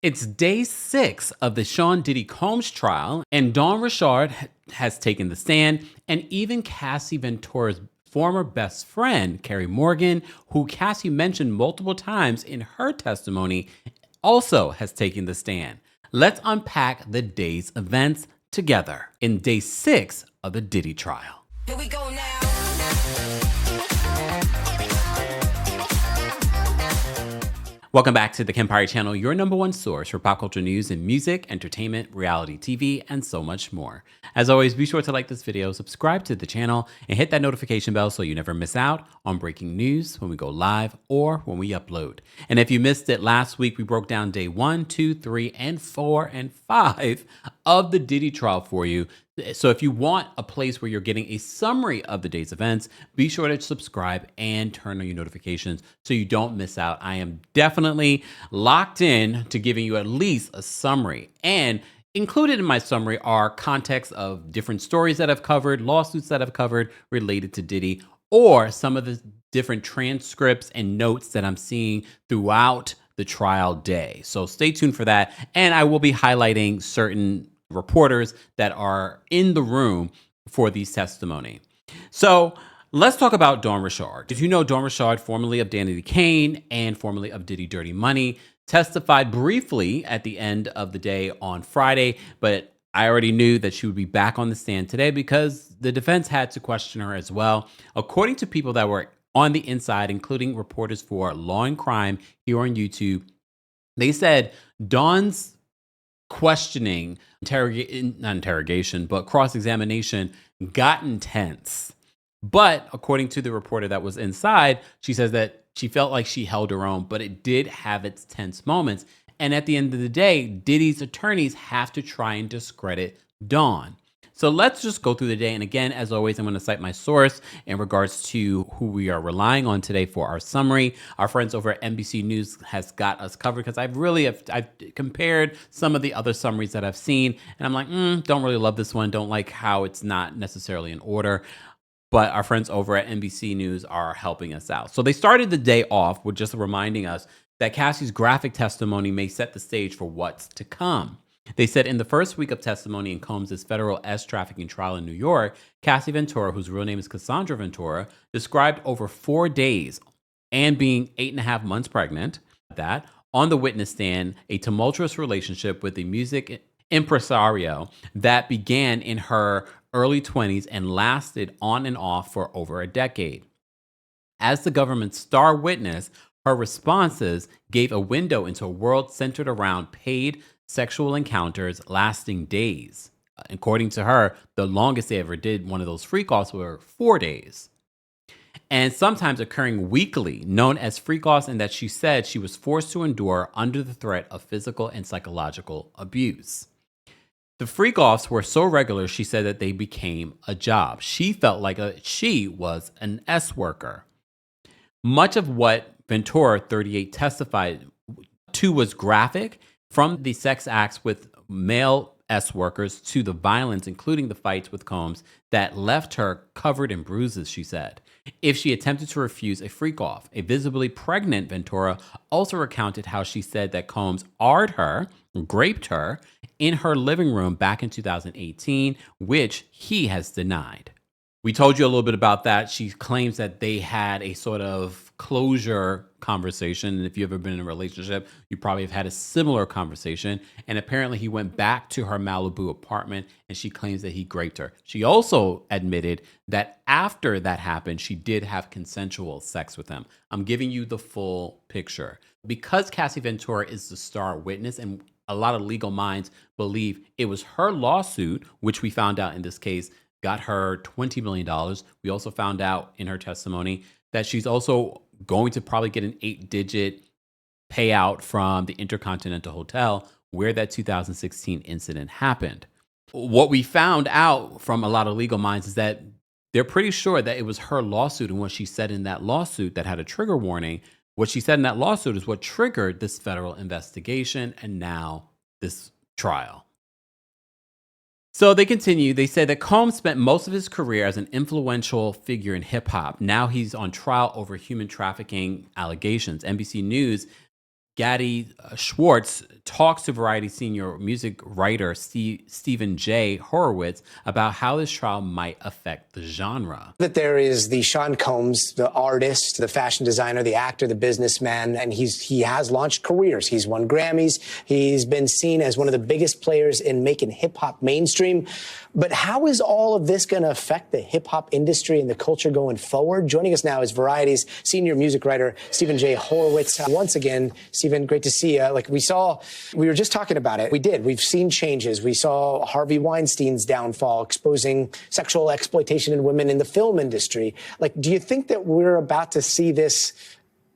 It's day 6 of the Sean Diddy Combs trial, and Dawn Richard has taken the stand, and even Cassie Ventura's former best friend, Carrie Morgan, who Cassie mentioned multiple times in her testimony, also has taken the stand. Let's unpack the day's events together in day 6 of the Diddy trial. Here we go now. Welcome back to the Kempire channel, your number one source for pop culture news and music, entertainment, reality TV, and so much more. As always, be sure to like this video, subscribe to the channel, and hit that notification bell so you never miss out on breaking news when we go live or when we upload. And if you missed it last week, we broke down day 1, 2, 3, and 4, and 5 of the Diddy trial for you. So if you want a place where you're getting a summary of the day's events, be sure to subscribe and turn on your notifications so you don't miss out. I am definitely locked in to giving you at least a summary. And included in my summary are context of different stories that I've covered, lawsuits that I've covered related to Diddy, or some of the different transcripts and notes that I'm seeing throughout the trial day. So stay tuned for that. And I will be highlighting certain reporters that are in the room for these testimony. So let's talk about Dawn Richard. Did you know Dawn Richard, formerly of Danity Kane and formerly of Diddy Dirty Money, testified briefly at the end of the day on Friday, but I already knew that she would be back on the stand today because the defense had to question her as well. According to people that were on the inside, including reporters for Law and Crime here on YouTube, they said Dawn's questioning, not interrogation, but cross-examination got intense. But according to the reporter that was inside, she says that she felt like she held her own, but it did have its tense moments. And at the end of the day, Diddy's attorneys have to try and discredit Dawn. So let's just go through the day. And again, as always, I'm going to cite my source in regards to who we are relying on today for our summary. Our friends over at NBC News has got us covered because I've compared some of the other summaries that I've seen. And I'm like, don't really love this one. Don't like how it's not necessarily in order. But our friends over at NBC News are helping us out. So they started the day off with just reminding us that Cassie's graphic testimony may set the stage for what's to come. They said in the first week of testimony in Combs' federal trafficking trial in New York, Cassie Ventura, whose real name is Cassandra Ventura, described over 4 days and being 8.5 months pregnant, that on the witness stand, a tumultuous relationship with a music impresario that began in her early 20s and lasted on and off for over a decade. As the government's star witness, her responses gave a window into a world centered around paid sexual encounters lasting days. According to her, the longest they ever did one of those freak-offs were 4 days. And sometimes occurring weekly, known as freak-offs, and that she said she was forced to endure under the threat of physical and psychological abuse. The freak-offs were so regular, she said that they became a job. She felt like she was an S-worker. Much of what Ventura, 38, testified to was graphic, from the sex acts with male S-workers to the violence, including the fights with Combs, that left her covered in bruises, she said, if she attempted to refuse a freak-off. A visibly pregnant Ventura also recounted how she said that Combs arred her, raped her, in her living room back in 2018, which he has denied. We told you a little bit about that. She claims that they had a sort of closure conversation. And if you've ever been in a relationship, you probably have had a similar conversation. And apparently he went back to her Malibu apartment and she claims that he raped her. She also admitted that after that happened, she did have consensual sex with him. I'm giving you the full picture. Because Cassie Ventura is the star witness, and a lot of legal minds believe it was her lawsuit, which we found out in this case, got her $20 million. We also found out in her testimony that she's also going to probably get an 8-digit payout from the Intercontinental Hotel where that 2016 incident happened. What we found out from a lot of legal minds is that they're pretty sure that it was her lawsuit, and what she said in that lawsuit that had a trigger warning, what she said in that lawsuit is what triggered this federal investigation and now this trial. So they continue. They say that Combs spent most of his career as an influential figure in hip hop. Now he's on trial over human trafficking allegations. NBC News Gaddy Schwartz talks to Variety senior music writer Stephen J. Horowitz about how this trial might affect the genre. That there is the Sean Combs, the artist, the fashion designer, the actor, the businessman, and he has launched careers. He's won Grammys. He's been seen as one of the biggest players in making hip hop mainstream. But how is all of this going to affect the hip hop industry and the culture going forward? Joining us now is Variety's senior music writer, Stephen J. Horowitz. Once again, Stephen, great to see you. Like we were just talking about it. We've seen changes. We saw Harvey Weinstein's downfall, exposing sexual exploitation in women in the film industry. Like, do you think that we're about to see this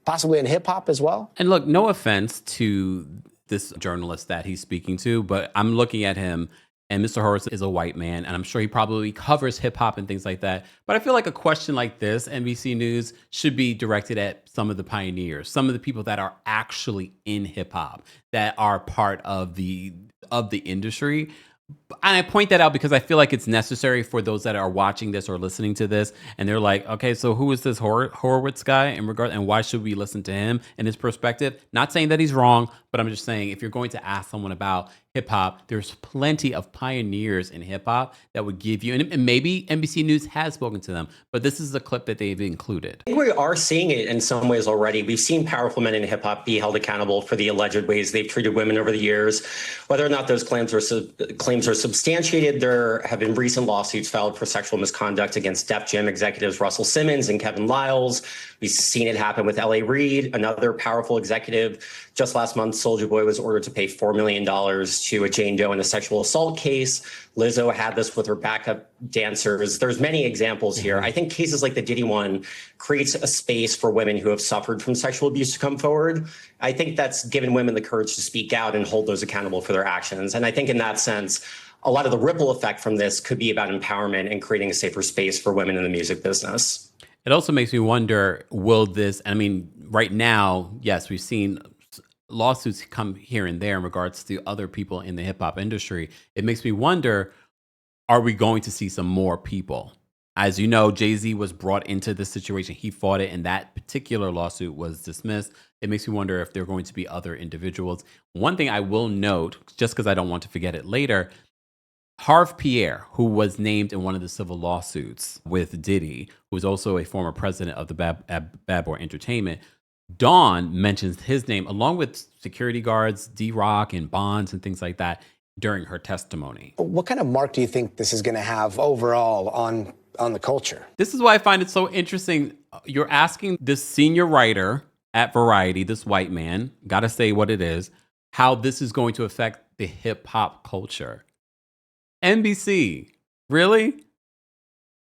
possibly in hip hop as well? And look, no offense to this journalist that he's speaking to, but I'm looking at him. And Mr. Horowitz is a white man, and I'm sure he probably covers hip hop and things like that. But I feel like a question like this, NBC News, should be directed at some of the pioneers, some of the people that are actually in hip hop, that are part of the industry. And I point that out because I feel like it's necessary for those that are watching this or listening to this, and they're like, okay, so who is this Horowitz guy and why should we listen to him and his perspective? Not saying that he's wrong, but I'm just saying if you're going to ask someone about hip hop, there's plenty of pioneers in hip hop that would give you, and maybe NBC News has spoken to them, but this is the clip that they've included. I think we are seeing it in some ways already. We've seen powerful men in hip hop be held accountable for the alleged ways they've treated women over the years. Whether or not those claims are substantiated, there have been recent lawsuits filed for sexual misconduct against Def Jam executives Russell Simmons and Kevin Liles. We've seen it happen with L.A. Reid, another powerful executive. Just last month, Soulja Boy was ordered to pay $4 million to a Jane Doe in a sexual assault case. Lizzo had this with her backup dancers. There's many examples here. I think cases like the Diddy one creates a space for women who have suffered from sexual abuse to come forward. I think that's given women the courage to speak out and hold those accountable for their actions. And I think in that sense, a lot of the ripple effect from this could be about empowerment and creating a safer space for women in the music business. It also makes me wonder, will this, I mean, right now, yes, we've seen lawsuits come here and there in regards to other people in the hip hop industry. It makes me wonder, are we going to see some more people? As you know, Jay-Z was brought into this situation. He fought it, and that particular lawsuit was dismissed. It makes me wonder if there are going to be other individuals. One thing I will note, just because I don't want to forget it later, Harv Pierre, who was named in one of the civil lawsuits with Diddy, who was also a former president of the Bad Boy Entertainment, Dawn mentions his name along with security guards, D-Rock and Bonds and things like that during her testimony. What kind of mark do you think this is going to have overall on the culture? This is why I find it so interesting. You're asking this senior writer at Variety, this white man, gotta say what it is, how this is going to affect the hip hop culture. NBC, really?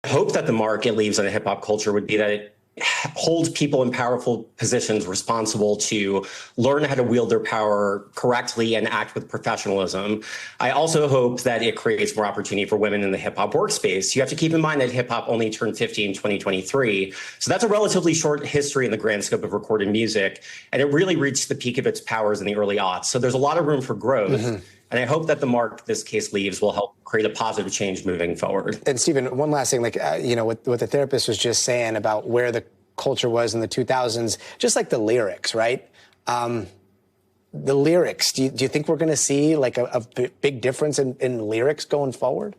I hope that the mark it leaves on a hip hop culture would be that it holds people in powerful positions responsible to learn how to wield their power correctly and act with professionalism. I also hope that it creates more opportunity for women in the hip hop workspace. You have to keep in mind that hip hop only turned 50 in 2023. So that's a relatively short history in the grand scope of recorded music. And it really reached the peak of its powers in the early aughts. So there's a lot of room for growth. Mm-hmm. And I hope that the mark this case leaves will help create a positive change moving forward. And Stephen, one last thing, like, what the therapist was just saying about where the culture was in the 2000s, just like the lyrics, right? The lyrics, do you think we're going to see like a big difference in lyrics going forward?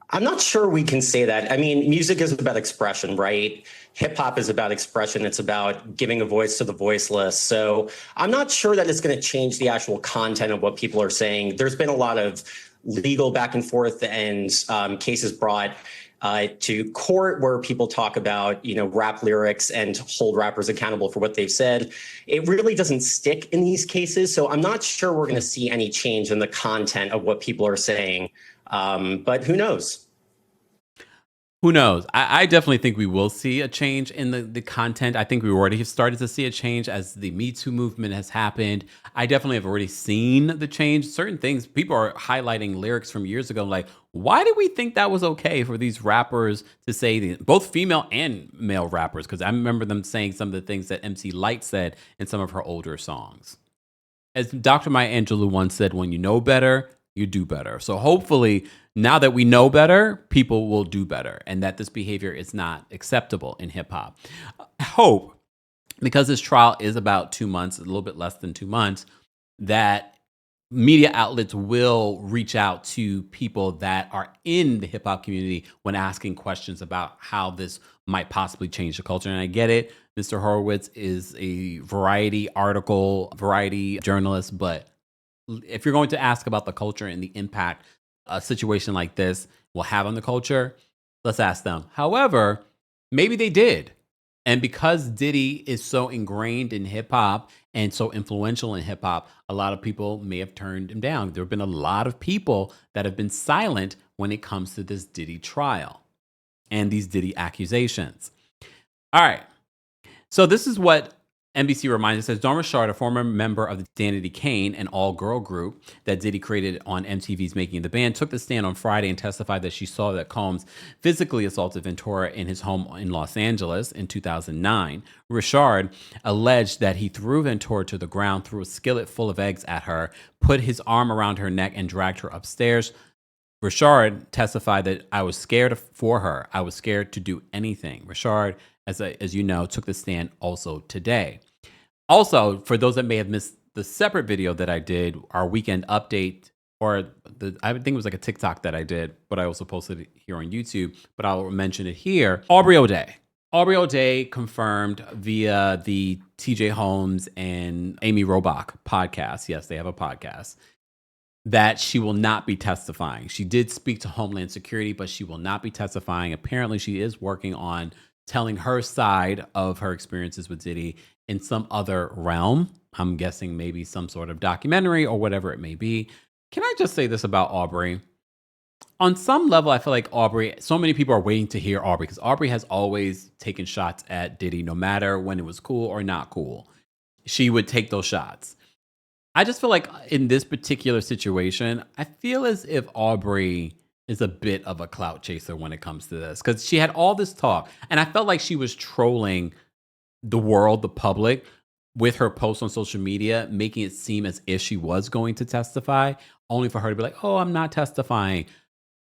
I'm not sure we can say that. I mean, music is about expression, right? Hip hop is about expression. It's about giving a voice to the voiceless. So I'm not sure that it's going to change the actual content of what people are saying. There's been a lot of legal back and forth and cases brought to court where people talk about, rap lyrics and hold rappers accountable for what they've said. It really doesn't stick in these cases. So I'm not sure we're going to see any change in the content of what people are saying. But who knows? Who knows? I definitely think we will see a change in the content. I think we already have started to see a change as the Me Too movement has happened. I definitely have already seen the change. Certain things, people are highlighting lyrics from years ago, like, why did we think that was okay for these rappers to say, both female and male rappers? Because I remember them saying some of the things that MC Lyte said in some of her older songs. As Dr. Maya Angelou once said, when you know better, you do better. So hopefully, now that we know better, people will do better and that this behavior is not acceptable in hip hop. I hope because this trial is about 2 months, a little bit less than 2 months, that media outlets will reach out to people that are in the hip hop community when asking questions about how this might possibly change the culture. And I get it. Mr. Horowitz is a variety journalist, but if you're going to ask about the culture and the impact a situation like this will have on the culture, let's ask them. However, maybe they did. And because Diddy is so ingrained in hip hop and so influential in hip hop, a lot of people may have turned him down. There have been a lot of people that have been silent when it comes to this Diddy trial and these Diddy accusations. All right. So this is what NBC reminds us. It says Dawn Richard, a former member of the Danity Kane, an all-girl group that Diddy created on MTV's Making the Band, took the stand on Friday and testified that she saw that Combs physically assaulted Ventura in his home in Los Angeles in 2009. Richard alleged that he threw Ventura to the ground, threw a skillet full of eggs at her, put his arm around her neck, and dragged her upstairs. Richard testified that I was scared for her. I was scared to do anything. Richard, as you know, took the stand also today. Also, for those that may have missed the separate video that I did, our weekend update, I think it was like a TikTok that I did, but I also posted it here on YouTube, but I'll mention it here. Aubrey O'Day. Aubrey O'Day confirmed via the TJ Holmes and Amy Robach podcast. Yes, they have a podcast. That she will not be testifying. She did speak to Homeland Security, but she will not be testifying. Apparently, she is working on telling her side of her experiences with Diddy in some other realm. I'm guessing maybe some sort of documentary or whatever it may be. Can I just say this about Aubrey? On some level, I feel like Aubrey, so many people are waiting to hear Aubrey because Aubrey has always taken shots at Diddy, no matter when it was cool or not cool. She would take those shots. I just feel like in this particular situation, I feel as if Aubrey is a bit of a clout chaser when it comes to this, because she had all this talk and I felt like she was trolling the world, the public, with her posts on social media, making it seem as if she was going to testify, only for her to be like, oh, I'm not testifying.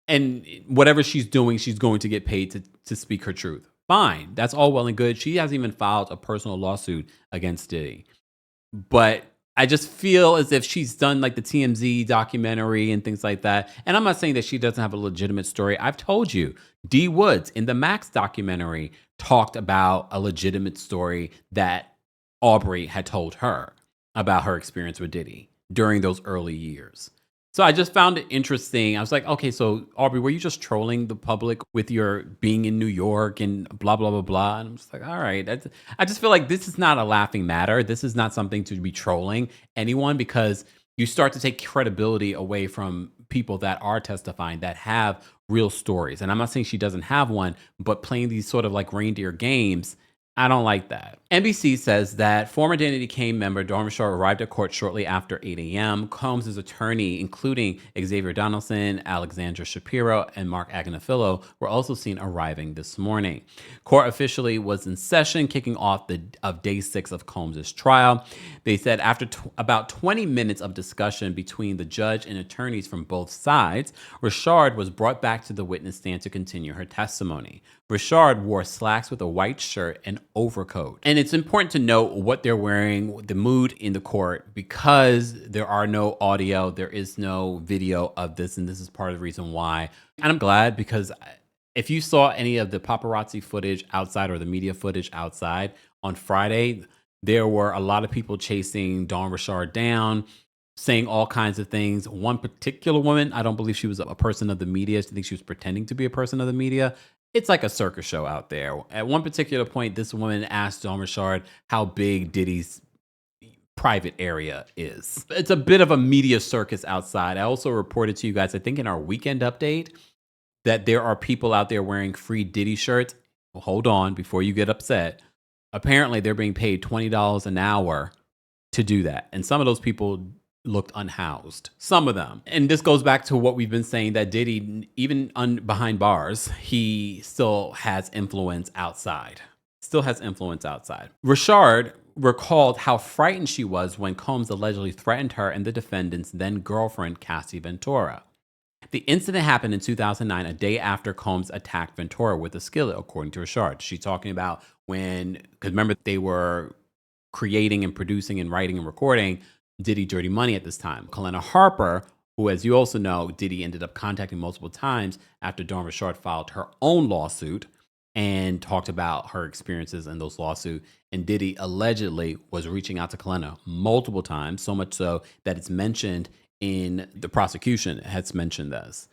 And whatever she's doing, she's going to get paid to speak her truth. Fine. That's all well and good. She hasn't even filed a personal lawsuit against Diddy. But I just feel as if she's done like the TMZ documentary and things like that. And I'm not saying that she doesn't have a legitimate story. I've told you, D. Woods in the Max documentary talked about a legitimate story that Aubrey had told her about her experience with Diddy during those early years. So I just found it interesting. I was like, okay, so Aubrey, were you just trolling the public with your being in New York and blah, blah, blah, blah? And I'm just like, all right. I just feel like this is not a laughing matter. This is not something to be trolling anyone, because you start to take credibility away from people that are testifying, that have real stories. And I'm not saying she doesn't have one, but playing these sort of like reindeer games, I don't like that. NBC says that former Danity Kane member Dawn Richard arrived at court shortly after 8 a.m. Combs' attorney, including Xavier Donaldson, Alexandra Shapiro, and Mark Agnafilo, were also seen arriving this morning. Court officially was in session, kicking off of day 6 of Combs' trial. They said after about 20 minutes of discussion between the judge and attorneys from both sides, Richard was brought back to the witness stand to continue her testimony. Richard wore slacks with a white shirt and overcoat. And it's important to note what they're wearing, the mood in the court, because there are no audio, there is no video of this, and this is part of the reason why. And I'm glad, because if you saw any of the paparazzi footage outside or the media footage outside on Friday, there were a lot of people chasing Dawn Richard down, saying all kinds of things. One particular woman, I don't believe she was a person of the media. I think she was pretending to be a person of the media. It's like a circus show out there. At one particular point, this woman asked Dawn Richard how big Diddy's private area is. It's a bit of a media circus outside. I also reported to you guys, I think in our weekend update, that there are people out there wearing free Diddy shirts. Well, hold on before you get upset. Apparently, they're being paid $20 an hour to do that. And some of those people looked unhoused, some of them. And this goes back to what we've been saying, that Diddy, even behind bars, he still has influence outside. Richard recalled how frightened she was when Combs allegedly threatened her and the defendant's then girlfriend, Cassie Ventura. The incident happened in 2009, a day after Combs attacked Ventura with a skillet, according to Rashard. She's talking about because remember, they were creating and producing and writing and recording Diddy Dirty Money at this time. Kalena Harper, who, as you also know, Diddy ended up contacting multiple times after Dawn Rashard filed her own lawsuit and talked about her experiences in those lawsuits. And Diddy allegedly was reaching out to Kalena multiple times, so much so that it's mentioned in the prosecution has mentioned this.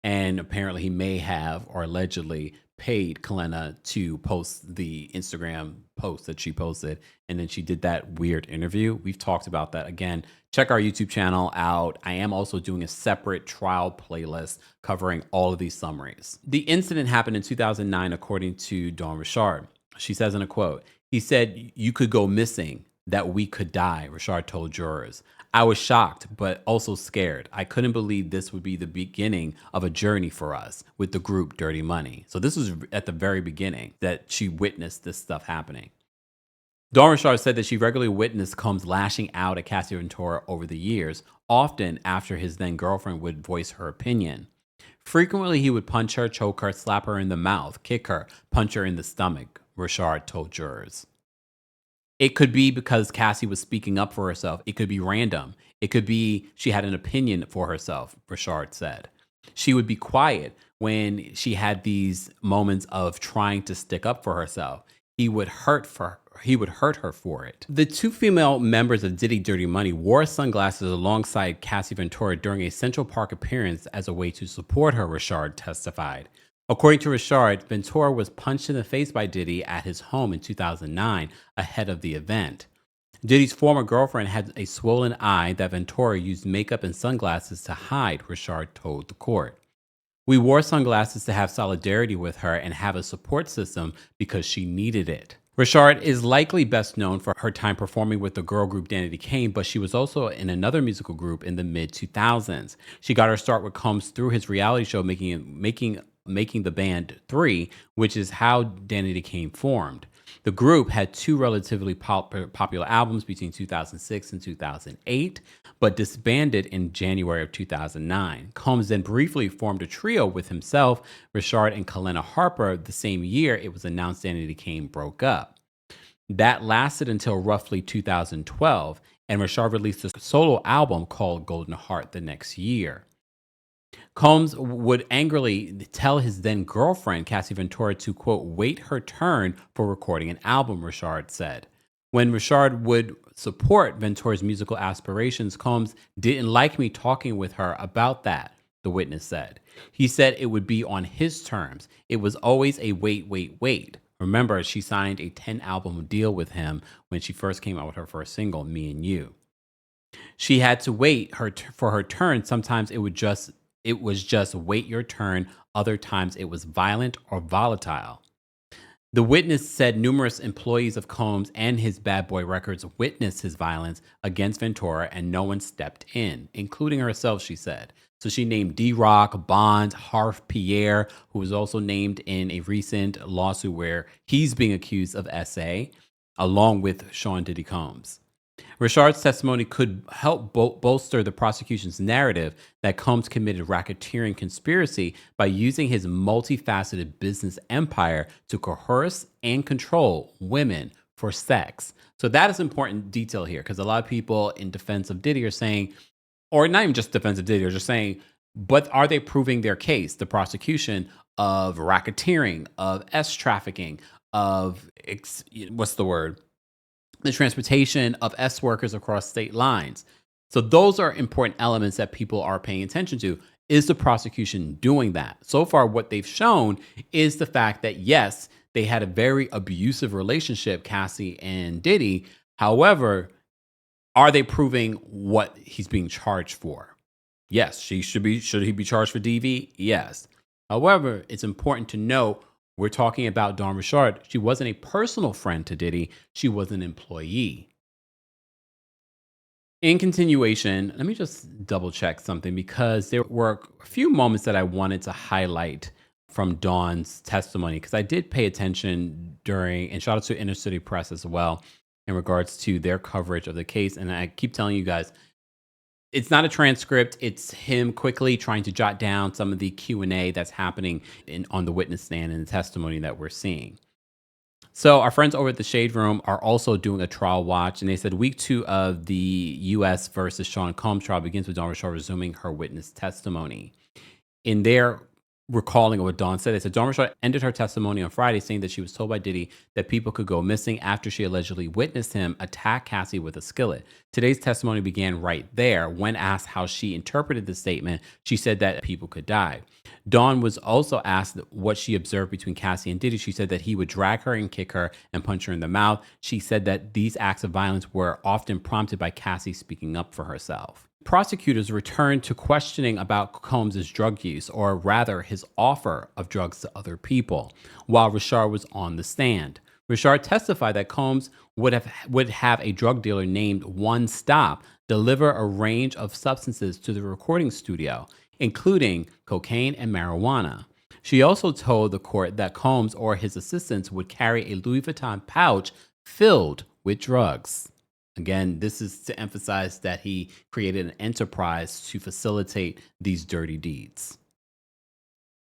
And apparently he may have, or allegedly, paid Kalena to post the Instagram post that she posted. And then she did that weird interview. We've talked about that. Again, check our YouTube channel out. I am also doing a separate trial playlist covering all of these summaries. The incident happened in 2009, according to Dawn Rashard. She says in a quote, "He said you could go missing, that we could die," Rashard told jurors. "I was shocked, but also scared. I couldn't believe this would be the beginning of a journey for us with the group Dirty Money." So this was at the very beginning that she witnessed this stuff happening. Dawn Rashard said that she regularly witnessed Combs lashing out at Cassie Ventura over the years, often after his then girlfriend would voice her opinion. Frequently, he would punch her, choke her, slap her in the mouth, kick her, punch her in the stomach, Rashard told jurors. It could be because Cassie was speaking up for herself. It could be random. It could be she had an opinion for herself, Rashard said. She would be quiet when she had these moments of trying to stick up for herself. He would hurt her for it. The two female members of Diddy Dirty Money wore sunglasses alongside Cassie Ventura during a Central Park appearance as a way to support her, Rashard testified. According to Rashard, Ventura was punched in the face by Diddy at his home in 2009 ahead of the event. Diddy's former girlfriend had a swollen eye that Ventura used makeup and sunglasses to hide, Rashard told the court. "We wore sunglasses to have solidarity with her and have a support system because she needed it." Rashard is likely best known for her time performing with the girl group Danity Kane, but she was also in another musical group in the mid-2000s. She got her start with Combs through his reality show, making the band 3, which is how Danity Kane formed. The group had two relatively popular albums between 2006 and 2008, but disbanded in January of 2009. Combs then briefly formed a trio with himself, Rashard, and Kalena Harper the same year it was announced Danity Kane broke up. That lasted until roughly 2012, and Rashard released a solo album called Golden Heart the next year. Combs would angrily tell his then girlfriend, Cassie Ventura, to, quote, wait her turn for recording an album, Rashard said. When Rashard would support Ventura's musical aspirations, Combs didn't like me talking with her about that, the witness said. He said it would be on his terms. It was always a wait. Remember, she signed a 10-album deal with him when she first came out with her first single, Me and You. She had to wait for her turn. Sometimes it was just wait your turn. Other times it was violent or volatile. The witness said numerous employees of Combs and his Bad Boy Records witnessed his violence against Ventura and no one stepped in, including herself, she said. So she named D-Rock, Bond, Harf Pierre, who was also named in a recent lawsuit where he's being accused of SA, along with Sean Diddy Combs. Rashard's testimony could help bolster the prosecution's narrative that Combs committed racketeering conspiracy by using his multifaceted business empire to coerce and control women for sex. So that is important detail here, because a lot of people in defense of Diddy are saying, or not even just defense of Diddy, are just saying, but are they proving their case, the prosecution, of racketeering, of trafficking, of, the transportation of S workers across state lines. So those are important elements that people are paying attention to. Is the prosecution doing that? So far, what they've shown is the fact that, yes, they had a very abusive relationship, Cassie and Diddy. However, are they proving what he's being charged for? Yes, should he be charged for DV? Yes. However, it's important to note, we're talking about Dawn Rashard. She wasn't a personal friend to Diddy. She was an employee. In continuation, let me just double check something, because there were a few moments that I wanted to highlight from Dawn's testimony, because I did pay attention during, and shout out to Inner City Press as well, in regards to their coverage of the case. And I keep telling you guys, It's not a transcript. It's him quickly trying to jot down some of the Q&A that's happening on the witness stand and the testimony that we're seeing. So our friends over at the Shade Room are also doing a trial watch, and they said week 2 of the U.S. versus Sean Combs trial begins with Dawn Richard resuming her witness testimony. In their recalling of what Dawn said, they said Dawn Richard ended her testimony on Friday saying that she was told by Diddy that people could go missing after she allegedly witnessed him attack Cassie with a skillet. Today's testimony began right there. When asked how she interpreted the statement, she said that people could die. Dawn was also asked what she observed between Cassie and Diddy. She said that he would drag her and kick her and punch her in the mouth. She said that these acts of violence were often prompted by Cassie speaking up for herself. Prosecutors returned to questioning about Combs' drug use, or rather his offer of drugs to other people, while Richard was on the stand. Richard testified that Combs would have a drug dealer named One Stop deliver a range of substances to the recording studio, including cocaine and marijuana. She also told the court that Combs or his assistants would carry a Louis Vuitton pouch filled with drugs. Again, this is to emphasize that he created an enterprise to facilitate these dirty deeds.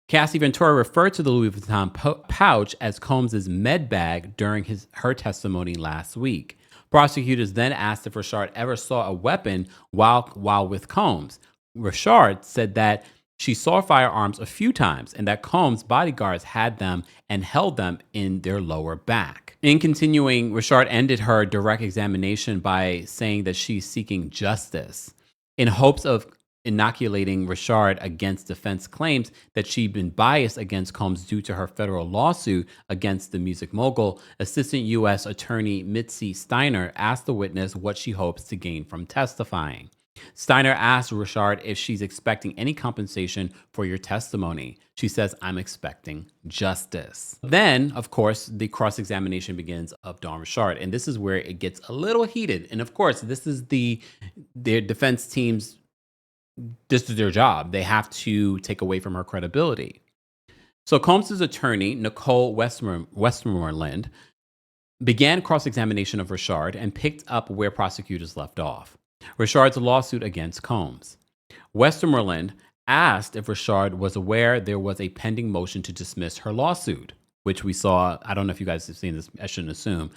Cassie Ventura referred to the Louis Vuitton pouch as Combs' med bag during her testimony last week. Prosecutors then asked if Richard ever saw a weapon while with Combs. Richard said that she saw firearms a few times and that Combs' bodyguards had them and held them in their lower back. In continuing, Richard ended her direct examination by saying that she's seeking justice in hopes of inoculating Richard against defense claims that she'd been biased against Combs due to her federal lawsuit against the music mogul. Assistant U.S. Attorney Mitzi Steiner asked the witness what she hopes to gain from testifying. Steiner asked Richard if she's expecting any compensation for your testimony. She says, "I'm expecting justice." Then, of course, the cross-examination begins of Dawn Richard, and this is where it gets a little heated. And of course, this is their defense team's, this is their job. They have to take away from her credibility. So Combs' attorney, Nicole Westmoreland, began cross-examination of Richard and picked up where prosecutors left off. Richard's lawsuit against Combs. Westmoreland asked if Richard was aware there was a pending motion to dismiss her lawsuit, which we saw. I don't know if you guys have seen this. I shouldn't assume.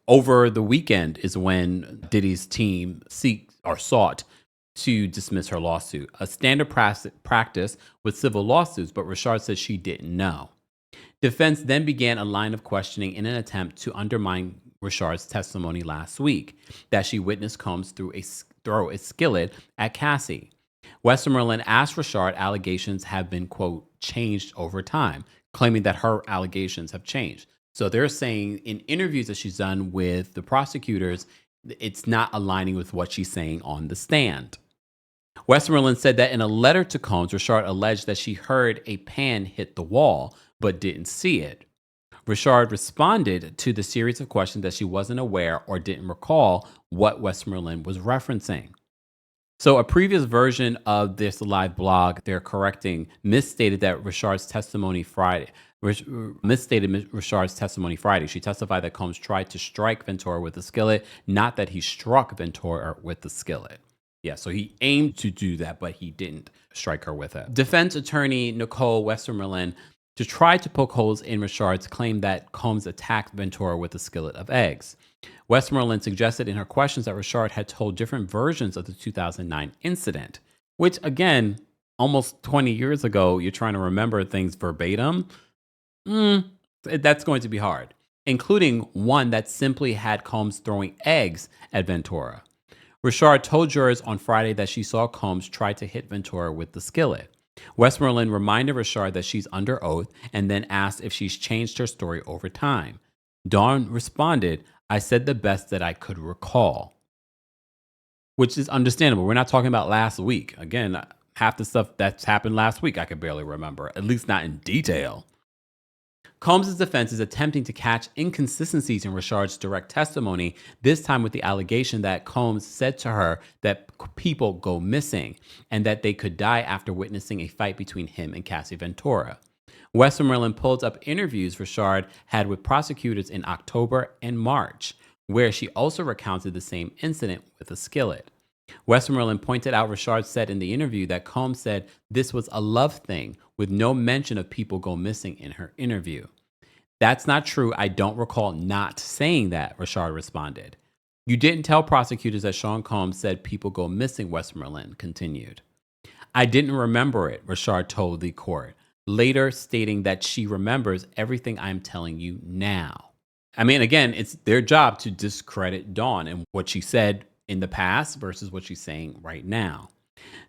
Over the weekend is when Diddy's team sought to dismiss her lawsuit, a standard practice with civil lawsuits, but Richard said she didn't know. Defense then began a line of questioning in an attempt to undermine Richard's testimony last week that she witnessed Combs throw a skillet at Cassie. Westmoreland asked Richard allegations have been, quote, changed over time, claiming that her allegations have changed. So they're saying in interviews that she's done with the prosecutors, it's not aligning with what she's saying on the stand. Westmoreland said that in a letter to Combs, Richard alleged that she heard a pan hit the wall, but didn't see it. Richard responded to the series of questions that she wasn't aware or didn't recall what Westmoreland was referencing. So a previous version of this live blog, they're correcting, misstated Richard's testimony Friday. She testified that Combs tried to strike Ventura with a skillet, not that he struck Ventura with the skillet. Yeah, so he aimed to do that, but he didn't strike her with it. Defense attorney Nicole Westmoreland to try to poke holes in Richard's claim that Combs attacked Ventura with a skillet of eggs. Westmoreland suggested in her questions that Richard had told different versions of the 2009 incident, which again, almost 20 years ago, you're trying to remember things verbatim. That's going to be hard, including one that simply had Combs throwing eggs at Ventura. Richard told jurors on Friday that she saw Combs try to hit Ventura with the skillet. Westmoreland reminded Richard that she's under oath and then asked if she's changed her story over time. Dawn responded, "I said the best that I could recall," which is understandable. We're not talking about last week. Again, half the stuff that's happened last week I could barely remember, at least not in detail. Combs' defense is attempting to catch inconsistencies in Richard's direct testimony, this time with the allegation that Combs said to her that people go missing and that they could die after witnessing a fight between him and Cassie Ventura. Westmoreland pulled up interviews Richard had with prosecutors in October and March, where she also recounted the same incident with a skillet. Westmoreland pointed out Rashard said in the interview that Combs said this was a love thing with no mention of people go missing in her interview. That's not true. I don't recall not saying that, Rashard responded. You didn't tell prosecutors that Sean Combs said people go missing, Westmoreland continued. I didn't remember it, Rashard told the court, later stating that she remembers everything I'm telling you now. I mean, again, it's their job to discredit Dawn and what she said in the past versus what she's saying right now.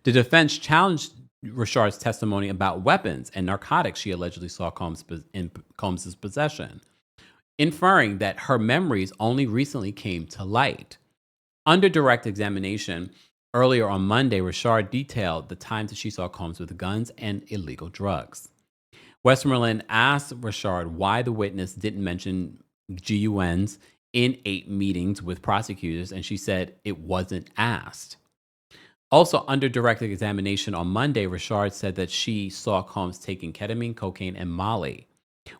The defense challenged Rashard's testimony about weapons and narcotics she allegedly saw in Combs' possession, inferring that her memories only recently came to light. Under direct examination, earlier on Monday, Rashard detailed the times that she saw Combs with guns and illegal drugs. Westmoreland asked Rashard why the witness didn't mention GUNs in 8 meetings with prosecutors, and she said it wasn't asked. Also, under direct examination on Monday, Rashard said that she saw Combs taking ketamine, cocaine, and Molly.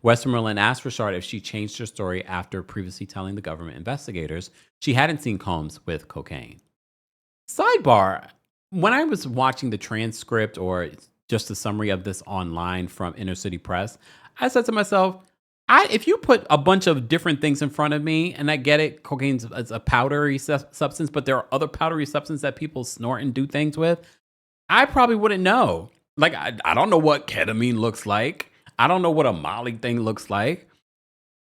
Westmoreland asked Rashard if she changed her story after previously telling the government investigators she hadn't seen Combs with cocaine. Sidebar, when I was watching the transcript or just a summary of this online from Inner City Press, I said to myself, if you put a bunch of different things in front of me, and I get it, cocaine's a powdery substance, but there are other powdery substances that people snort and do things with, I probably wouldn't know. Like, I don't know what ketamine looks like. I don't know what a Molly thing looks like.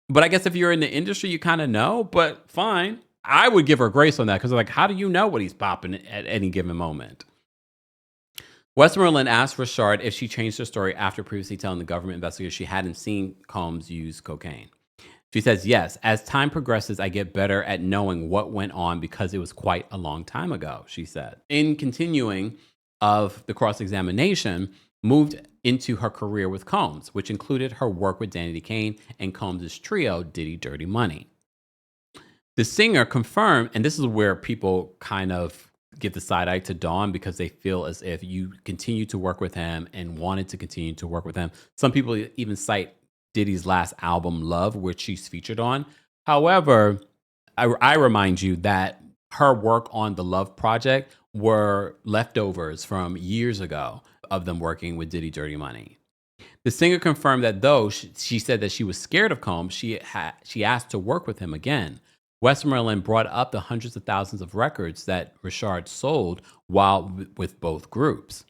But I guess if you're in the industry, you kind of know, but fine. I would give her grace on that because, like, how do you know what he's popping at any given moment? Westmoreland asked Rashard if she changed her story after previously telling the government investigators she hadn't seen Combs use cocaine. She says, yes, as time progresses, I get better at knowing what went on because it was quite a long time ago, she said. In continuing of the cross-examination, moved into her career with Combs, which included her work with Danny Kane and Combs' trio, Diddy Dirty Money. The singer confirmed, and this is where people kind of give the side eye to Dawn because they feel as if you continue to work with him and wanted to continue to work with him. Some people even cite Diddy's last album, Love, which she's featured on. However, I remind you that her work on the Love project were leftovers from years ago of them working with Diddy Dirty Money. The singer confirmed that though she said that she was scared of Combs, she asked to work with him again. Westmoreland brought up the hundreds of thousands of records that Rashard sold while with both groups.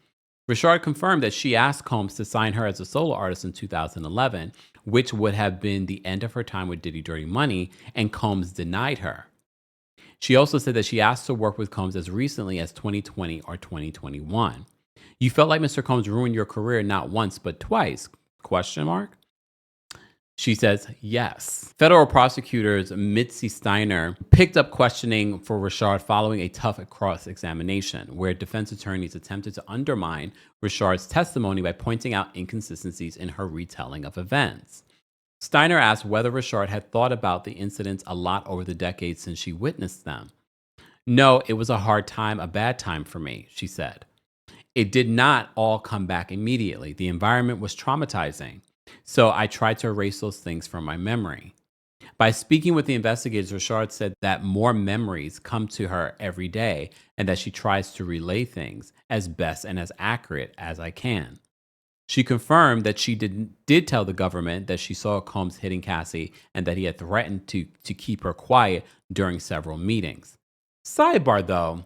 Rashard confirmed that she asked Combs to sign her as a solo artist in 2011, which would have been the end of her time with Diddy Dirty Money, and Combs denied her. She also said that she asked to work with Combs as recently as 2020 or 2021. You felt like Mr. Combs ruined your career not once but twice? ? She says, yes. Federal prosecutors Mitzi Steiner picked up questioning for Rashard following a tough cross-examination, where defense attorneys attempted to undermine Rashard's testimony by pointing out inconsistencies in her retelling of events. Steiner asked whether Rashard had thought about the incidents a lot over the decades since she witnessed them. No, it was a hard time, a bad time for me, she said. It did not all come back immediately. The environment was traumatizing. So I tried to erase those things from my memory. By speaking with the investigators, Rashard said that more memories come to her every day and that she tries to relay things as best and as accurate as I can. She confirmed that she did tell the government that she saw Combs hitting Cassie and that he had threatened to keep her quiet during several meetings. Sidebar though,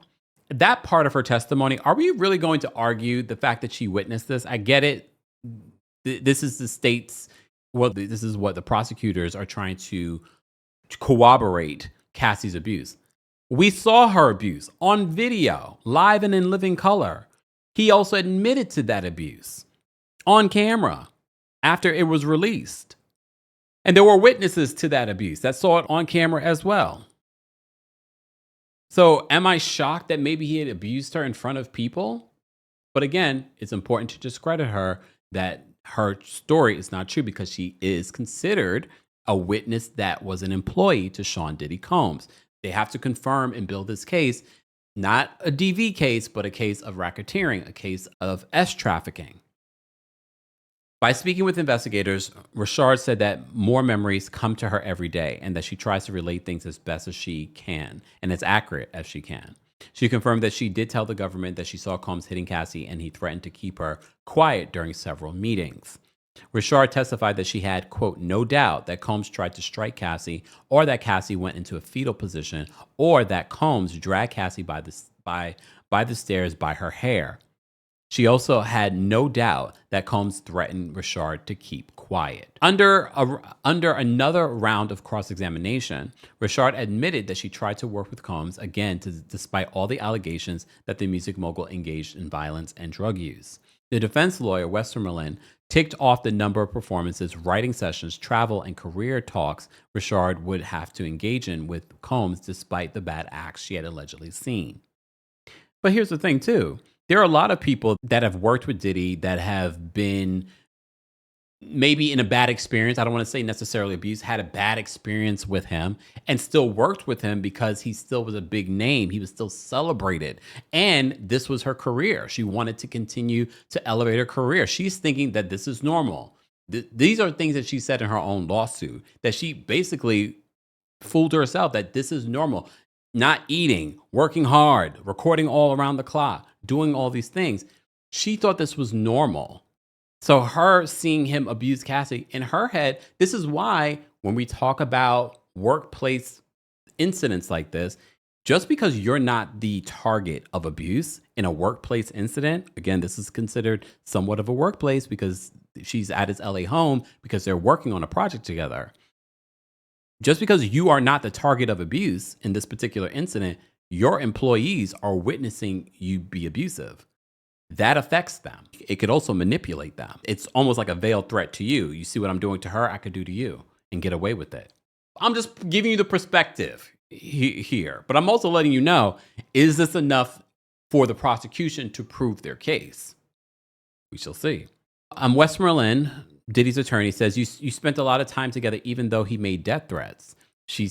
that part of her testimony, are we really going to argue the fact that she witnessed this? I get it. This is the state's, well, this is what the prosecutors are trying to corroborate Cassie's abuse. We saw her abuse on video, live and in living color. He also admitted to that abuse on camera after it was released. And there were witnesses to that abuse that saw it on camera as well. So am I shocked that maybe he had abused her in front of people? But again, it's important to discredit her that her story is not true because she is considered a witness that was an employee to Sean Diddy Combs. They have to confirm and build this case, not a DV case, but a case of racketeering, a case of S trafficking. By speaking with investigators, Rashard said that more memories come to her every day and that she tries to relate things as best as she can and as accurate as she can. She confirmed that she did tell the government that she saw Combs hitting Cassie and he threatened to keep her quiet during several meetings. Richard testified that she had, quote, no doubt that Combs tried to strike Cassie or that Cassie went into a fetal position or that Combs dragged Cassie by the stairs by her hair. She also had no doubt that Combs threatened Richard to keep quiet. Under another round of cross-examination, Richard admitted that she tried to work with Combs again despite all the allegations that the music mogul engaged in violence and drug use. The defense lawyer, Westmoreland, ticked off the number of performances, writing sessions, travel, and career talks Richard would have to engage in with Combs despite the bad acts she had allegedly seen. But here's the thing, too. There are a lot of people that have worked with Diddy that have been maybe in a bad experience. I don't want to say necessarily abused, had a bad experience with him and still worked with him because he still was a big name. He was still celebrated. And this was her career. She wanted to continue to elevate her career. She's thinking that this is normal. These are things that she said in her own lawsuit, that she basically fooled herself that this is normal. Not eating, working hard, recording all around the clock, doing all these things. She thought this was normal. So her seeing him abuse Cassie, in her head, this is why when we talk about workplace incidents like this, just because you're not the target of abuse in a workplace incident, again, this is considered somewhat of a workplace because she's at his LA home because they're working on a project together. Just because you are not the target of abuse in this particular incident, your employees are witnessing you be abusive. That affects them. It could also manipulate them. It's almost like a veiled threat to you. You see what I'm doing to her, I could do to you and get away with it. I'm just giving you the perspective here, but I'm also letting you know, is this enough for the prosecution to prove their case? We shall see. Westmoreland, Diddy's attorney, says, you spent a lot of time together even though he made death threats. She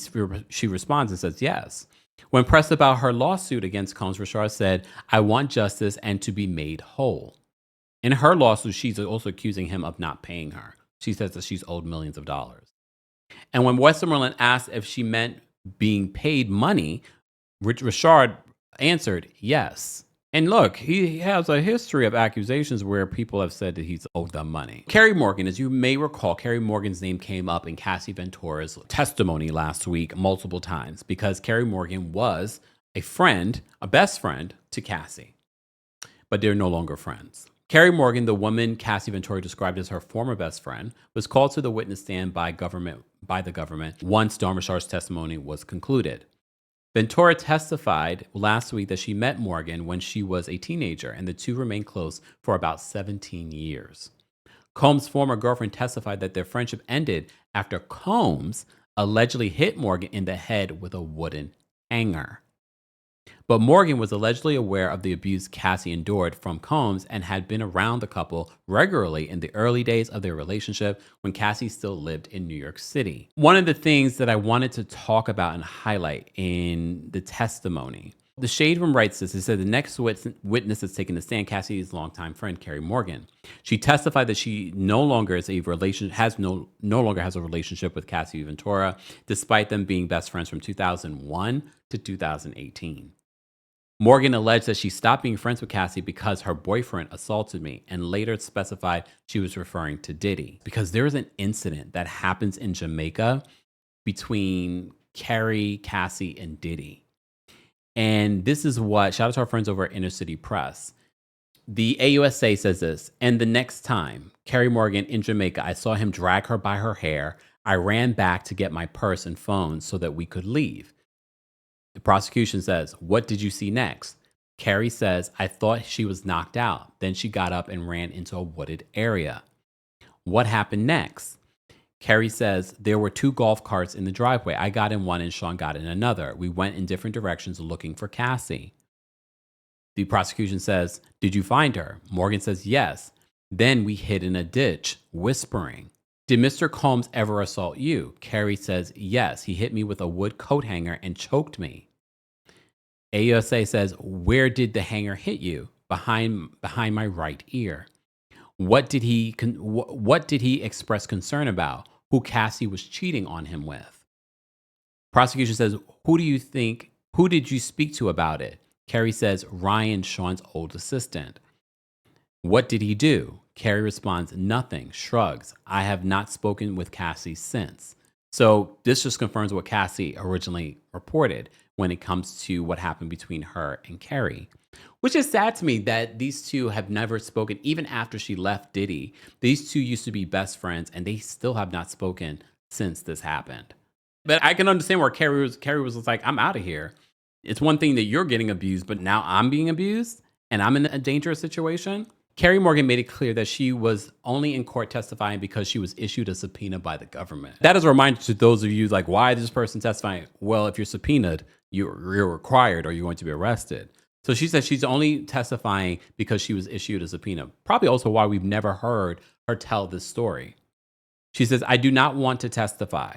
responds and says, yes. When pressed about her lawsuit against Combs, Richard said, I want justice and to be made whole. In her lawsuit, she's also accusing him of not paying her. She says that she's owed millions of dollars. And when Westmoreland asked if she meant being paid money, Richard answered yes. And look, he has a history of accusations where people have said that he's owed them money. Carey Morgan, as you may recall, Carey Morgan's name came up in Cassie Ventura's testimony last week multiple times because Carey Morgan was a friend, a best friend to Cassie, but they're no longer friends. Carey Morgan, the woman Cassie Ventura described as her former best friend, was called to the witness stand by the government once Dawn Richard's testimony was concluded. Ventura testified last week that she met Morgan when she was a teenager, and the two remained close for about 17 years. Combs' former girlfriend testified that their friendship ended after Combs allegedly hit Morgan in the head with a wooden hanger. But Morgan was allegedly aware of the abuse Cassie endured from Combs and had been around the couple regularly in the early days of their relationship when Cassie still lived in New York City. One of the things that I wanted to talk about and highlight in the testimony, the Shade Room writes this. It said the next witness that's taking the stand, Cassie's longtime friend, Carey Morgan. She testified that she no longer has a relationship with Cassie Ventura, despite them being best friends from 2001 to 2018. Morgan alleged that she stopped being friends with Cassie because her boyfriend assaulted me, and later specified she was referring to Diddy. Because there is an incident that happens in Jamaica between Carey, Cassie, and Diddy. And this is what, shout out to our friends over at Inner City Press. The AUSA says this, and the next time, Carey Morgan in Jamaica, I saw him drag her by her hair. I ran back to get my purse and phone so that we could leave. The prosecution says, what did you see next? Carey says, I thought she was knocked out. Then she got up and ran into a wooded area. What happened next? Carey says, there were 2 golf carts in the driveway. I got in one and Sean got in another. We went in different directions looking for Cassie. The prosecution says, did you find her? Morgan says, yes. Then we hid in a ditch, whispering. Did Mr. Combs ever assault you? Carey says, yes. He hit me with a wood coat hanger and choked me. AUSA says, where did the hanger hit you? Behind my right ear. What did he express concern about? Who Cassie was cheating on him with? Prosecution says, who did you speak to about it? Carrie says, Ryan, Sean's old assistant. What did he do? Carrie responds, nothing, shrugs. I have not spoken with Cassie since. So this just confirms what Cassie originally reported when it comes to what happened between her and Carrie. Which is sad to me that these two have never spoken, even after she left Diddy. These two used to be best friends, and they still have not spoken since this happened. But I can understand where Carrie was just like, I'm out of here. It's one thing that you're getting abused, but now I'm being abused, and I'm in a dangerous situation. Carrie Morgan made it clear that she was only in court testifying because she was issued a subpoena by the government. That is a reminder to those of you like, why is this person testifying? Well, if you're subpoenaed, you're required or you're going to be arrested. So she said she's only testifying because she was issued a subpoena. Probably also why we've never heard her tell this story. She says, I do not want to testify,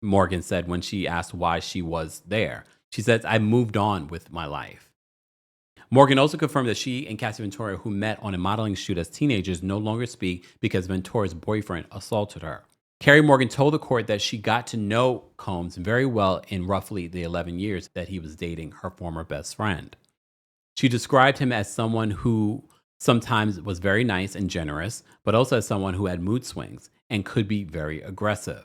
Morgan said when she asked why she was there. She says, I moved on with my life. Morgan also confirmed that she and Cassie Ventura, who met on a modeling shoot as teenagers, no longer speak because Ventura's boyfriend assaulted her. Carrie Morgan told the court that she got to know Combs very well in roughly the 11 years that he was dating her former best friend. She described him as someone who sometimes was very nice and generous, but also as someone who had mood swings and could be very aggressive.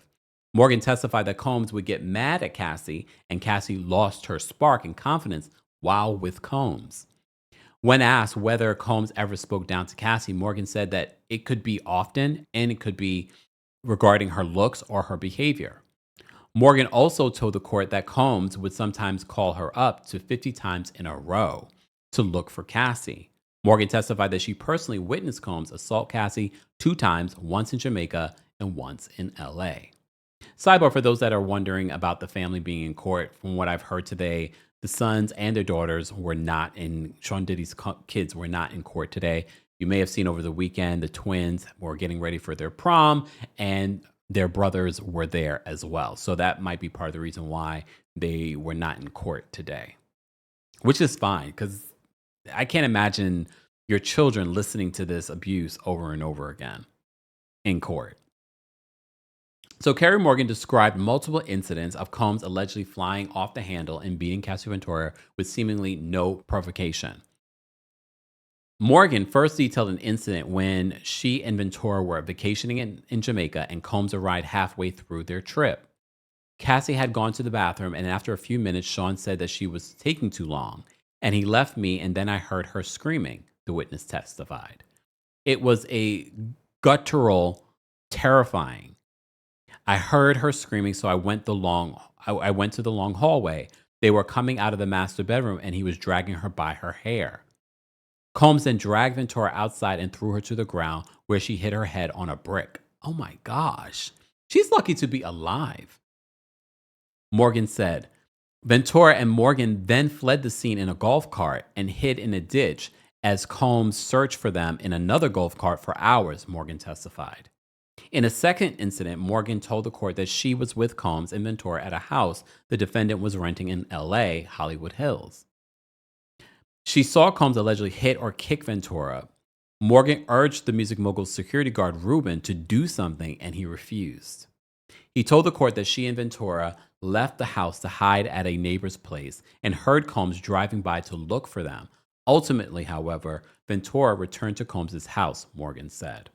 Morgan testified that Combs would get mad at Cassie, and Cassie lost her spark and confidence while with Combs. When asked whether Combs ever spoke down to Cassie, Morgan said that it could be often and it could be regarding her looks or her behavior. Morgan also told the court that Combs would sometimes call her up to 50 times in a row to look for Cassie. Morgan testified that she personally witnessed Combs assault Cassie 2 times, once in Jamaica and once in LA. Sidebar for those that are wondering about the family being in court, from what I've heard today, the sons and their daughters were not in, Sean Diddy's kids were not in court today. You may have seen over the weekend, the twins were getting ready for their prom and their brothers were there as well. So that might be part of the reason why they were not in court today, which is fine because I can't imagine your children listening to this abuse over and over again in court. So Carrie Morgan described multiple incidents of Combs allegedly flying off the handle and beating Cassie Ventura with seemingly no provocation. Morgan first detailed an incident when she and Ventura were vacationing in Jamaica and Combs arrived halfway through their trip. Cassie had gone to the bathroom, and after a few minutes, Sean said that she was taking too long, and he left me, and then I heard her screaming, the witness testified. It was a guttural, terrifying. I heard her screaming, so I went to the long hallway. They were coming out of the master bedroom, and he was dragging her by her hair. Combs then dragged Ventura outside and threw her to the ground, where she hit her head on a brick. Oh my gosh. She's lucky to be alive. Morgan said, Ventura and Morgan then fled the scene in a golf cart and hid in a ditch as Combs searched for them in another golf cart for hours, Morgan testified. In a second incident, Morgan told the court that she was with Combs and Ventura at a house the defendant was renting in LA, Hollywood Hills. She saw Combs allegedly hit or kick Ventura. Morgan urged the music mogul's security guard, Ruben, to do something, and he refused. He told the court that she and Ventura left the house to hide at a neighbor's place and heard Combs driving by to look for them. Ultimately, however, Ventura returned to Combs' house, Morgan said.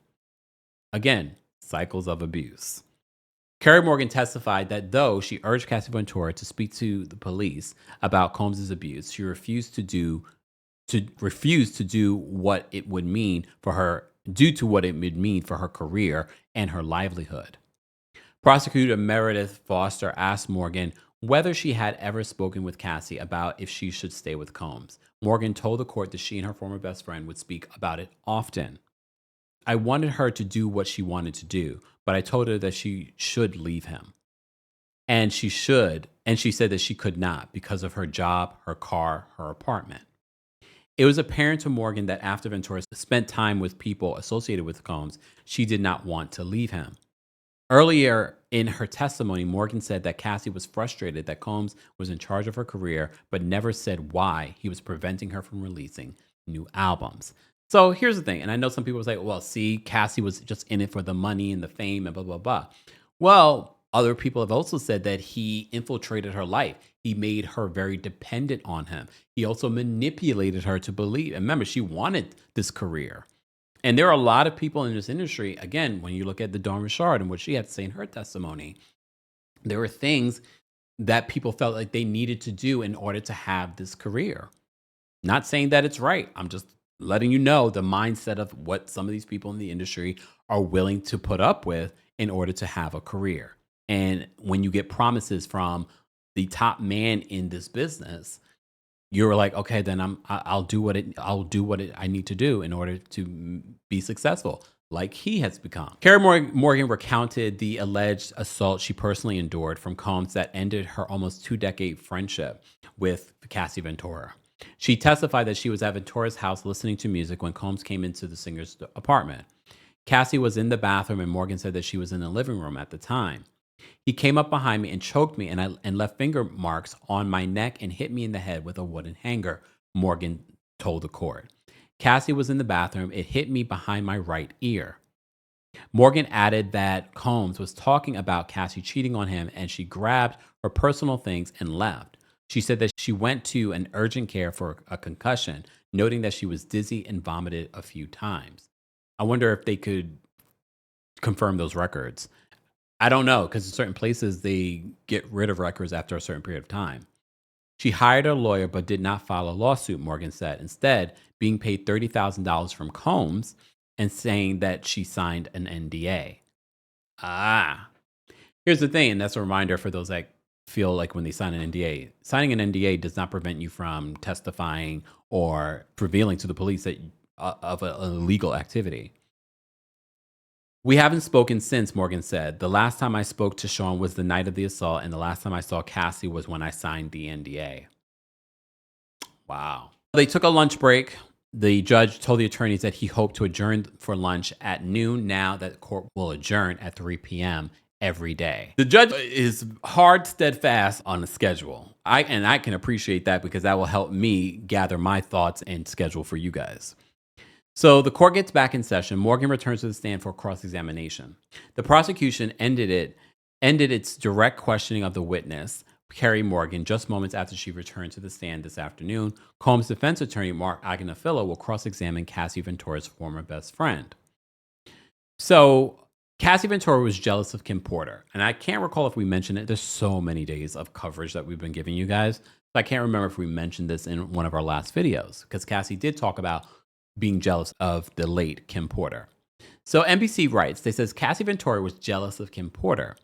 Again, cycles of abuse. Carrie Morgan testified that though she urged Cassie Ventura to speak to the police about Combs' abuse, she refused to do what it would mean for her, due to what it would mean for her career and her livelihood. Prosecutor Meredith Foster asked Morgan whether she had ever spoken with Cassie about if she should stay with Combs. Morgan told the court that she and her former best friend would speak about it often. I wanted her to do what she wanted to do, but I told her that she should leave him. And she said that she could not because of her job, her car, her apartment. It was apparent to Morgan that after Ventura spent time with people associated with Combs, she did not want to leave him. Earlier in her testimony, Morgan said that Cassie was frustrated that Combs was in charge of her career, but never said why he was preventing her from releasing new albums. So here's the thing, and I know some people say, well, see, Cassie was just in it for the money and the fame and blah, blah, blah. Well, Other people have also said that he infiltrated her life. He made her very dependent on him. He also manipulated her to believe. And remember, she wanted this career. And there are a lot of people in this industry, again, when you look at the Dawn Richard and what she had to say in her testimony, there were things that people felt like they needed to do in order to have this career. Not saying that it's right. I'm just letting you know the mindset of what some of these people in the industry are willing to put up with in order to have a career. And when you get promises from the top man in this business, you're like, okay, then I'll do what I need to do in order to be successful, like he has become. Carrie Morgan recounted the alleged assault she personally endured from Combs that ended her almost 2-decade friendship with Cassie Ventura. She testified that she was at Ventura's house listening to music when Combs came into the singer's apartment. Cassie was in the bathroom, and Morgan said that she was in the living room at the time. He came up behind me and choked me and left finger marks on my neck and hit me in the head with a wooden hanger, Morgan told the court. Cassie was in the bathroom. It hit me behind my right ear. Morgan added that Combs was talking about Cassie cheating on him, and she grabbed her personal things and left. She said that she went to an urgent care for a concussion, noting that she was dizzy and vomited a few times. I wonder if they could confirm those records. I don't know, because in certain places, they get rid of records after a certain period of time. She hired a lawyer but did not file a lawsuit, Morgan said, instead being paid $30,000 from Combs and saying that she signed an NDA. Here's the thing, and that's a reminder for those that feel like when they sign an NDA, signing an NDA does not prevent you from testifying or revealing to the police that of an illegal activity. We haven't spoken since, Morgan said. The last time I spoke to Sean was the night of the assault, and the last time I saw Cassie was when I signed the NDA. Wow. They took a lunch break. The judge told the attorneys that he hoped to adjourn for lunch at noon, now that the court will adjourn at 3 p.m. every day. The judge is hard, steadfast on the schedule. I can appreciate that, because that will help me gather my thoughts and schedule for you guys. So the court gets back in session. Morgan returns to the stand for cross-examination. The prosecution ended its direct questioning of the witness, Carrie Morgan, just moments after she returned to the stand this afternoon. Combs' defense attorney, Mark Agnafilo, will cross-examine Cassie Ventura's former best friend. So Cassie Ventura was jealous of Kim Porter. And I can't recall if we mentioned it. There's so many days of coverage that we've been giving you guys. So I can't remember if we mentioned this in one of our last videos, because Cassie did talk about being jealous of the late Kim Porter. So NBC writes, they says Cassie Ventura was jealous of Kim Porter,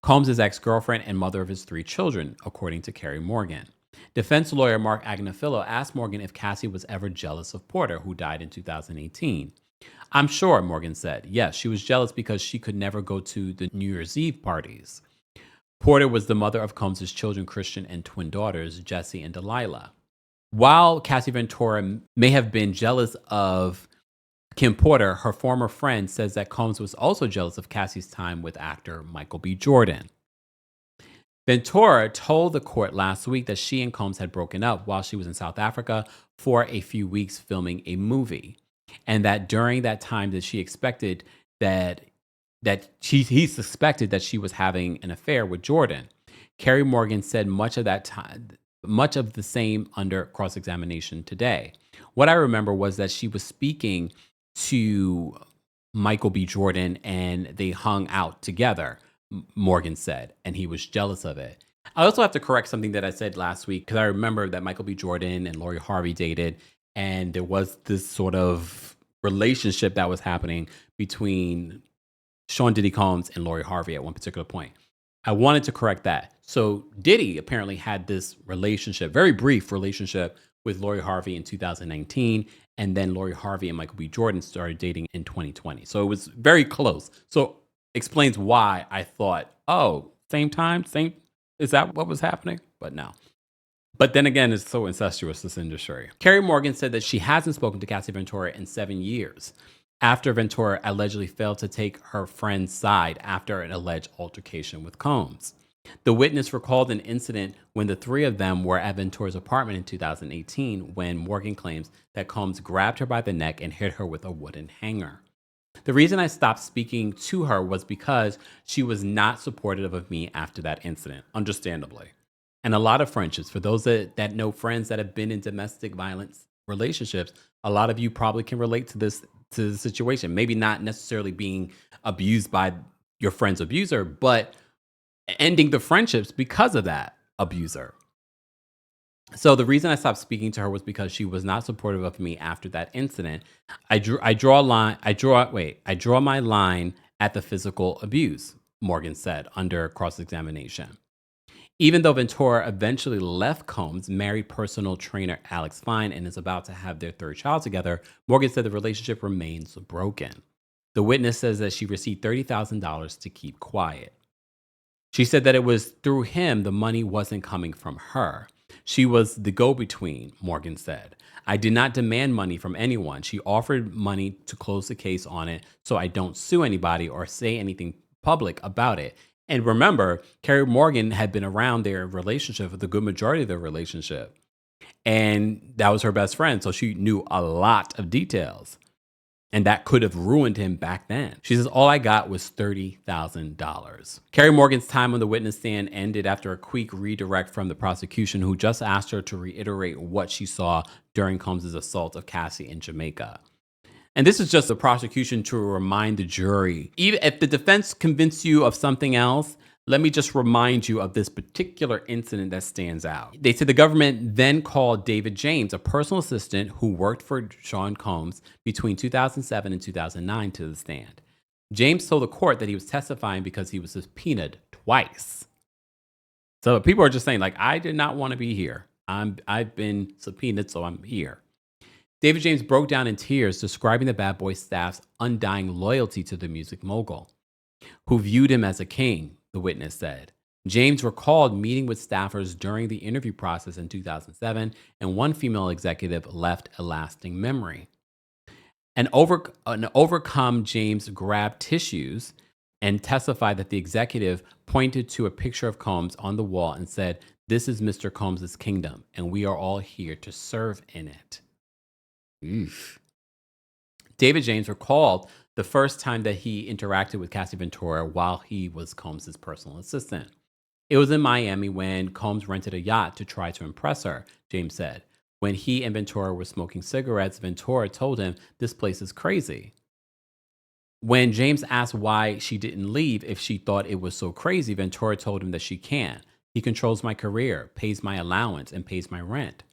Combs' ex-girlfriend and mother of his 3 children, according to Carrie Morgan. Defense lawyer Mark Agnafilo asked Morgan if Cassie was ever jealous of Porter, who died in 2018. I'm sure, Morgan said. Yes, she was jealous because she could never go to the New Year's Eve parties. Porter was the mother of Combs' children, Christian, and twin daughters, Jessie and Delilah. While Cassie Ventura may have been jealous of Kim Porter, her former friend says that Combs was also jealous of Cassie's time with actor Michael B. Jordan. Ventura told the court last week that she and Combs had broken up while she was in South Africa for a few weeks filming a movie, and that during that time that she expected he suspected that she was having an affair with Jordan. Carrie Morgan said much of the same under cross-examination today. What I remember was that she was speaking to Michael B. Jordan and they hung out together, Morgan said, and he was jealous of it. I also have to correct something that I said last week, because I remember that Michael B. Jordan and Lori Harvey dated, and there was this sort of relationship that was happening between Sean Diddy Combs and Lori Harvey at one particular point. I wanted to correct that. So Diddy apparently had this relationship, very brief relationship, with Lori Harvey in 2019. And then Lori Harvey and Michael B. Jordan started dating in 2020. So it was very close. So explains why I thought, oh, same time, is that what was happening? But no. But then again, it's so incestuous, this industry. Carrie Morgan said that she hasn't spoken to Cassie Ventura in 7 years, after Ventura allegedly failed to take her friend's side after an alleged altercation with Combs. The witness recalled an incident when the 3 of them were at Ventura's apartment in 2018, when Morgan claims that Combs grabbed her by the neck and hit her with a wooden hanger. The reason I stopped speaking to her was because she was not supportive of me after that incident, understandably. And a lot of friendships, for those that know friends that have been in domestic violence relationships, a lot of you probably can relate to the situation. Maybe not necessarily being abused by your friend's abuser, but ending the friendships because of that abuser. So the reason I stopped speaking to her was because she was not supportive of me after that incident. I draw my line at the physical abuse, Morgan said under cross-examination. Even though Ventura eventually left Combs, married personal trainer Alex Fine, and is about to have their third child together, Morgan said the relationship remains broken. The witness says that she received $30,000 to keep quiet. She said that it was through him the money wasn't coming from her. She was the go-between, Morgan said. I did not demand money from anyone. She offered money to close the case on it so I don't sue anybody or say anything public about it. And remember, Carrie Morgan had been around their relationship for the good majority of their relationship. And that was her best friend, so she knew a lot of details. And that could have ruined him back then. She says, all I got was $30,000. Carrie Morgan's time on the witness stand ended after a quick redirect from the prosecution, who just asked her to reiterate what she saw during Combs' assault of Cassie in Jamaica. And this is just the prosecution to remind the jury, even if the defense convinced you of something else, let me just remind you of this particular incident that stands out. They said the government then called David James, a personal assistant who worked for Sean Combs between 2007 and 2009, to the stand. James told the court that he was testifying because he was subpoenaed twice. So people are just saying, like, I did not want to be here. I've been subpoenaed, so I'm here. David James broke down in tears, describing the Bad Boy staff's undying loyalty to the music mogul, who viewed him as a king, the witness said. James recalled meeting with staffers during the interview process in 2007, and one female executive left a lasting memory. An overcome, James grabbed tissues and testified that the executive pointed to a picture of Combs on the wall and said, "This is Mr. Combs' kingdom, and we are all here to serve in it." Oof. David James recalled the first time that he interacted with Cassie Ventura while he was Combs' personal assistant. It was in Miami when Combs rented a yacht to try to impress her, James said. When he and Ventura were smoking cigarettes, Ventura told him, "This place is crazy." When James asked why she didn't leave if she thought it was so crazy, Ventura told him that she can't. "He controls my career, pays my allowance, and pays my rent,"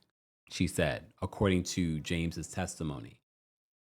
she said, according to James's testimony.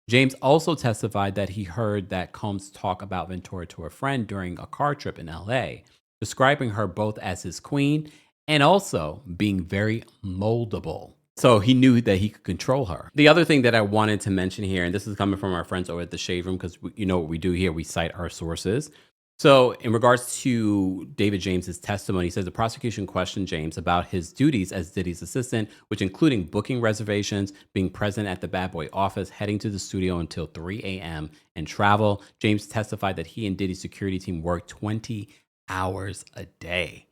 James also testified that he heard that Combs talk about Ventura to a friend during a car trip in LA, describing her both as his queen and also being very moldable. So he knew that he could control her. The other thing that I wanted to mention here, and this is coming from our friends over at the Shade Room, because you know what we do here, we cite our sources. So in regards to David James's testimony, he says the prosecution questioned James about his duties as Diddy's assistant, which including booking reservations, being present at the Bad Boy office, heading to the studio until 3 a.m., and travel. James testified that he and Diddy's security team worked 20 hours a day.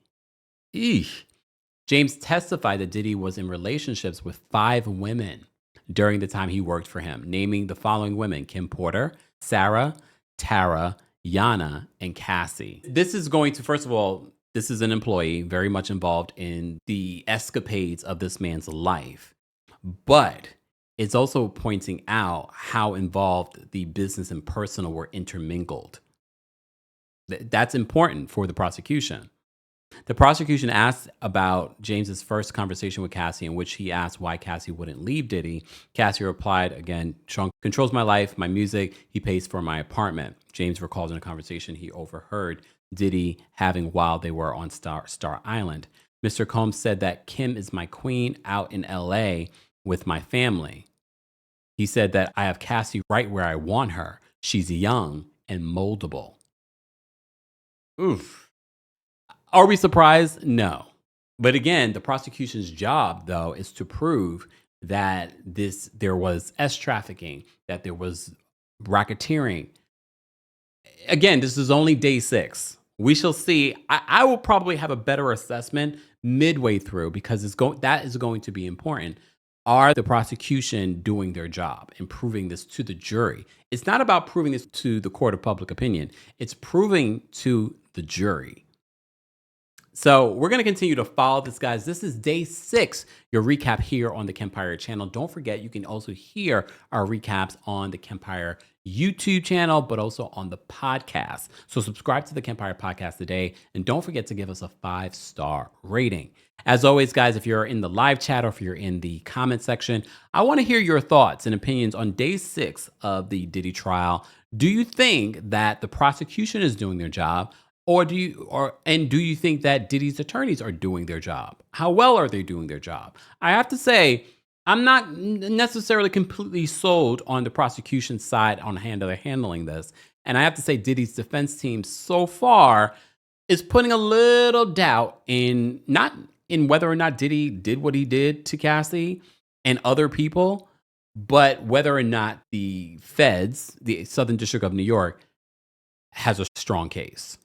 Eesh. James testified that Diddy was in relationships with 5 women during the time he worked for him, naming the following women: Kim Porter, Sarah, Tara, Yana, and Cassie. This is going to, first of all, this is an employee very much involved in the escapades of this man's life. But it's also pointing out how involved the business and personal were intermingled. That's important for the prosecution. The prosecution asked about James's first conversation with Cassie, in which he asked why Cassie wouldn't leave Diddy. Cassie replied, again, "Sean controls my life, my music, he pays for my apartment." James recalled in a conversation he overheard Diddy having while they were on Star Island. Mr. Combs said that Kim is my queen out in LA with my family. He said that I have Cassie right where I want her. She's young and moldable. Oof. Are we surprised? No. But again, the prosecution's job, though, is to prove that there was trafficking, that there was racketeering. Again, this is only day 6. We shall see. I will probably have a better assessment midway through, because that is going to be important. Are the prosecution doing their job and proving this to the jury? It's not about proving this to the court of public opinion. It's proving to the jury. So we're going to continue to follow this, guys. This is day 6, your recap here on the Kempire channel. Don't forget, you can also hear our recaps on the Kempire YouTube channel, but also on the podcast. So subscribe to the Kempire podcast today, and don't forget to give us a 5-star rating. As always, guys, if you're in the live chat or if you're in the comment section, I want to hear your thoughts and opinions on day 6 of the Diddy trial. Do you think that the prosecution is doing their job? Or do you think that Diddy's attorneys are doing their job? How well are they doing their job? I have to say, I'm not necessarily completely sold on the prosecution side on how they're handling this. And I have to say, Diddy's defense team so far is putting a little doubt in not in whether or not Diddy did what he did to Cassie and other people, but whether or not the feds, the Southern District of New York, has a strong case.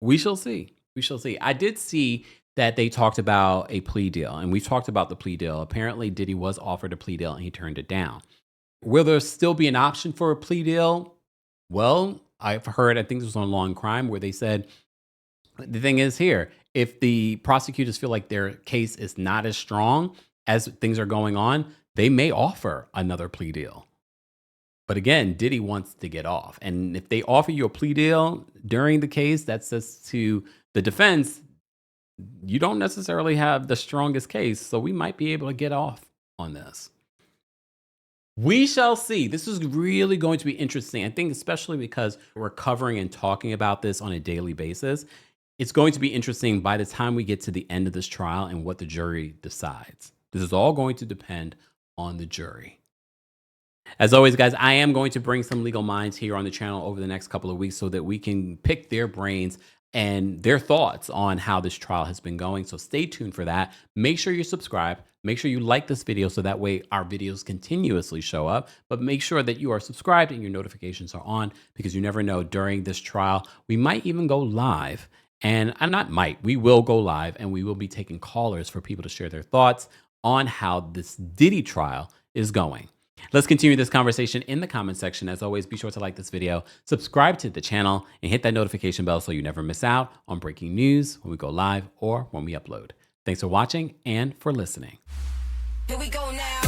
We shall see. We shall see. I did see that they talked about a plea deal, and we've talked about the plea deal. Apparently, Diddy was offered a plea deal, and he turned it down. Will there still be an option for a plea deal? Well, I've heard, I think this was on Law and Crime, where they said, the thing is here, if the prosecutors feel like their case is not as strong as things are going on, they may offer another plea deal. But again, Diddy wants to get off. And if they offer you a plea deal during the case, that says to the defense, you don't necessarily have the strongest case, so we might be able to get off on this. We shall see. This is really going to be interesting. I think especially because we're covering and talking about this on a daily basis, it's going to be interesting by the time we get to the end of this trial and what the jury decides. This is all going to depend on the jury. As always, guys, I am going to bring some legal minds here on the channel over the next couple of weeks so that we can pick their brains and their thoughts on how this trial has been going. So stay tuned for that. Make sure you subscribe. Make sure you like this video so that way our videos continuously show up. But make sure that you are subscribed and your notifications are on, because you never know, during this trial, we might even go live. And we will go live, and we will be taking callers for people to share their thoughts on how this Diddy trial is going. Let's continue this conversation in the comment section. As always, be sure to like this video, subscribe to the channel, and hit that notification bell so you never miss out on breaking news when we go live or when we upload. Thanks for watching and for listening. Here we go now.